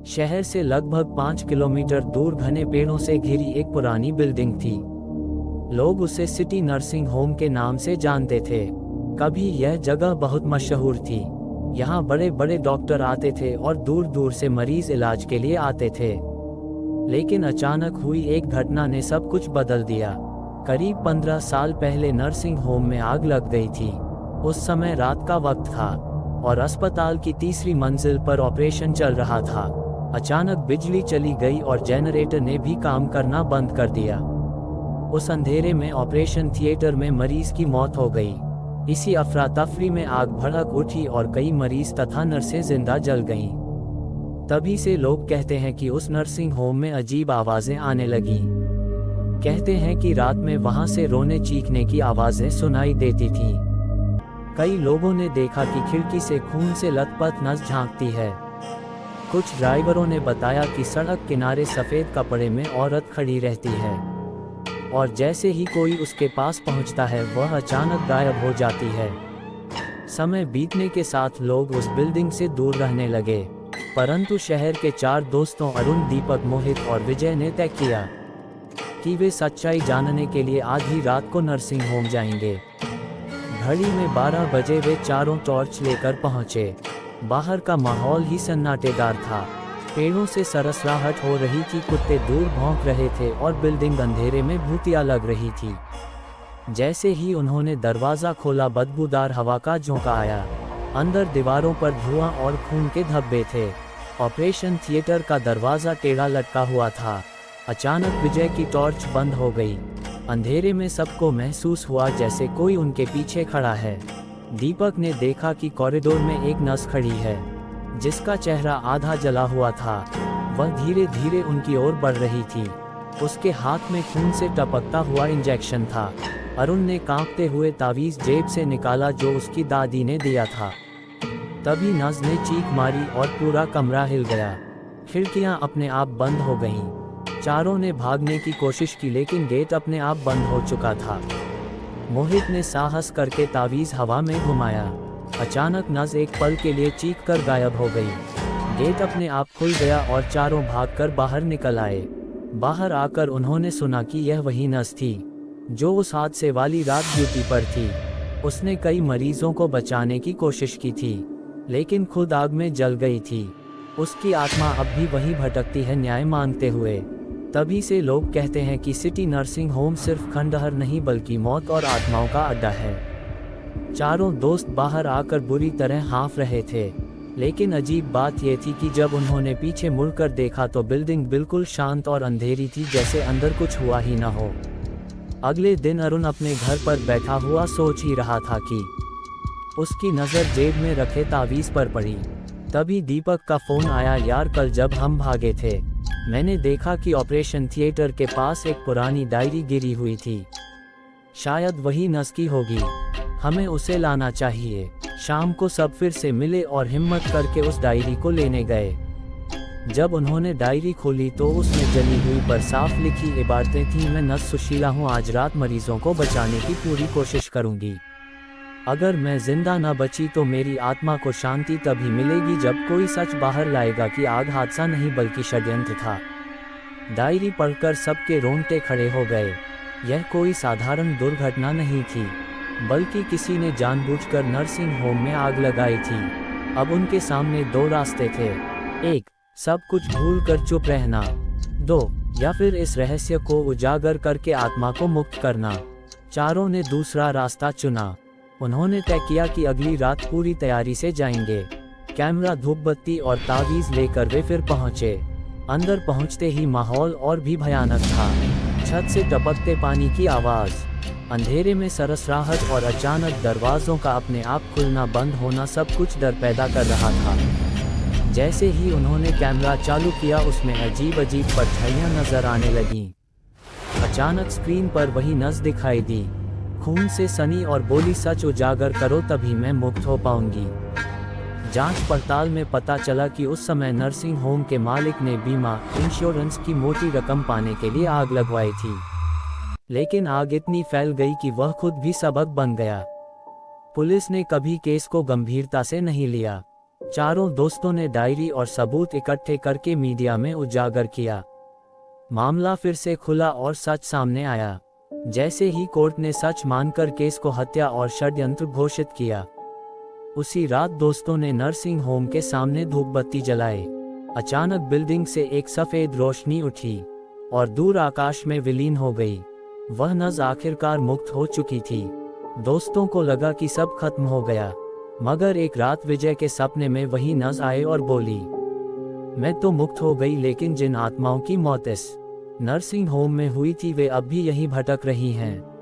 शहर से लगभग 5 किलोमीटर दूर घने पेड़ों से घिरी एक पुरानी बिल्डिंग थी। लोग उसे सिटी नर्सिंग होम के नाम से जानते थे। कभी यह जगह बहुत मशहूर थी। यहाँ बड़े बड़े डॉक्टर आते थे और दूर दूर से मरीज इलाज के लिए आते थे। लेकिन अचानक हुई एक घटना ने सब कुछ बदल दिया। करीब 15 साल पहले नर्सिंग होम में आग लग गई थी। उस समय रात का वक्त था और अस्पताल की तीसरी मंजिल पर ऑपरेशन चल रहा था। अचानक बिजली चली गई और जनरेटर ने भी काम करना बंद कर दिया। उस अंधेरे में ऑपरेशन थिएटर में मरीज की मौत हो गई। इसी अफरा तफरी में आग भड़क उठी और कई मरीज तथा नर्सें जिंदा जल गईं। तभी से लोग कहते हैं कि उस नर्सिंग होम में अजीब आवाजें आने लगीं। कहते हैं कि रात में वहां से रोने चीखने की आवाजें सुनाई देती थीं। कई लोगों ने देखा कि खिड़की से खून से लथपथ नस झांकती है। कुछ ड्राइवरों ने बताया कि सड़क किनारे सफेद कपड़े में औरत खड़ी रहती है और जैसे ही कोई उसके पास पहुंचता है वह अचानक गायब हो जाती है। समय बीतने के साथ लोग उस बिल्डिंग से दूर रहने लगे, परंतु शहर के 4 दोस्तों अरुण, दीपक, मोहित और विजय ने तय किया कि वे सच्चाई जानने के लिए आधी रात को नर्सिंग होम जाएंगे। घड़ी में 12 बजे वे चारों टॉर्च लेकर पहुंचे। बाहर का माहौल ही सन्नाटेदार था। पेड़ों से सरसराहट हो रही थी, कुत्ते दूर भौंक रहे थे और बिल्डिंग अंधेरे में भूतिया लग रही थी। जैसे ही उन्होंने दरवाज़ा खोला बदबूदार हवा का झोंका आया। अंदर दीवारों पर धुआं और खून के धब्बे थे। ऑपरेशन थिएटर का दरवाज़ा टेढ़ा लटका हुआ था। अचानक विजय की टॉर्च बंद हो गई। अंधेरे में सबको महसूस हुआ जैसे कोई उनके पीछे खड़ा है। दीपक ने देखा कि कॉरिडोर में एक नर्स खड़ी है जिसका चेहरा आधा जला हुआ था। वह धीरे धीरे उनकी ओर बढ़ रही थी। उसके हाथ में खून से टपकता हुआ इंजेक्शन था। अरुण ने कांपते हुए तावीज़ जेब से निकाला जो उसकी दादी ने दिया था। तभी नर्स ने चीख मारी और पूरा कमरा हिल गया। खिड़कियां अपने आप बंद हो गईं। चारों ने भागने की कोशिश की लेकिन गेट अपने आप बंद हो चुका था। मोहित ने साहस करके तावीज़ हवा में घुमाया। अचानक नस एक पल के लिए चीखकर गायब हो गई। गेट अपने आप खुल गया और चारों भागकर बाहर निकल आए। बाहर आकर उन्होंने सुना कि यह वही नस थी जो उस हादसे वाली रात ड्यूटी पर थी। उसने कई मरीजों को बचाने की कोशिश की थी लेकिन खुद आग में जल गई थी। उसकी आत्मा अब भी वहीं भटकती है न्याय मांगते हुए। तभी से लोग कहते हैं कि सिटी नर्सिंग होम सिर्फ खंडहर नहीं बल्कि मौत और आत्माओं का अड्डा है। चारों दोस्त बाहर आकर बुरी तरह हाँफ रहे थे, लेकिन अजीब बात यह थी कि जब उन्होंने पीछे मुड़कर देखा तो बिल्डिंग बिल्कुल शांत और अंधेरी थी, जैसे अंदर कुछ हुआ ही न हो। अगले दिन अरुण अपने घर पर बैठा हुआ सोच ही रहा था कि उसकी नज़र जेब में रखे तावीज़ पर पड़ी। तभी दीपक का फ़ोन आया। यार, कल जब हम भागे थे मैंने देखा कि ऑपरेशन थिएटर के पास एक पुरानी डायरी गिरी हुई थी। शायद वही नस की होगी। हमें उसे लाना चाहिए। शाम को सब फिर से मिले और हिम्मत करके उस डायरी को लेने गए। जब उन्होंने डायरी खोली तो उसमें जली हुई पर साफ लिखी इबारतें थीं। मैं नर्स सुशीला हूँ, आज रात मरीजों को बचाने की पूरी कोशिश करूंगी। अगर मैं जिंदा न बची तो मेरी आत्मा को शांति तभी मिलेगी जब कोई सच बाहर लाएगा कि आग हादसा नहीं बल्कि षड्यंत्र था। डायरी पढ़कर सबके रोंगटे खड़े हो गए। यह कोई साधारण दुर्घटना नहीं थी, बल्कि किसी ने जानबूझकर नर्सिंग होम में आग लगाई थी। अब उनके सामने 2 रास्ते थे। 1, सब कुछ भूलकर चुप रहना। 2, या फिर इस रहस्य को उजागर करके आत्मा को मुक्त करना। चारों ने दूसरा रास्ता चुना। उन्होंने तय किया कि अगली रात पूरी तैयारी से जाएंगे। कैमरा, धूपबत्ती और तावीज़ लेकर वे फिर पहुंचे। अंदर पहुंचते ही माहौल और भी भयानक था। छत से टपकते पानी की आवाज़, अंधेरे में सरसराहट और अचानक दरवाज़ों का अपने आप खुलना बंद होना सब कुछ डर पैदा कर रहा था। जैसे ही उन्होंने कैमरा चालू किया उसमें अजीब अजीब परछाइयाँ नजर आने लगीं। अचानक स्क्रीन पर वही नस दिखाई दी, खून से सनी, और बोली, सच उजागर करो तभी मैं मुक्त हो पाऊंगी। जांच पड़ताल में पता चला कि उस समय नर्सिंग होम के मालिक ने बीमा इंश्योरेंस की मोटी रकम पाने के लिए आग लगवाई थी, लेकिन आग इतनी फैल गई कि वह खुद भी सबक बन गया। पुलिस ने कभी केस को गंभीरता से नहीं लिया। चारों दोस्तों ने डायरी और सबूत इकट्ठे करके मीडिया में उजागर किया। मामला फिर से खुला और सच सामने आया। जैसे ही कोर्ट ने सच मानकर केस को हत्या और षड्यंत्र घोषित किया, उसी रात दोस्तों ने नर्सिंग होम के सामने धूपबत्ती जलाए। अचानक बिल्डिंग से एक सफेद रोशनी उठी और दूर आकाश में विलीन हो गई। वह नज़ आखिरकार मुक्त हो चुकी थी। दोस्तों को लगा कि सब खत्म हो गया, मगर एक रात विजय के सपने में वही नज़ आए और बोली, मैं तो मुक्त हो गई, लेकिन जिन आत्माओं की मौत इस नर्सिंग होम में हुई थी वे अब भी यहीं भटक रही हैं।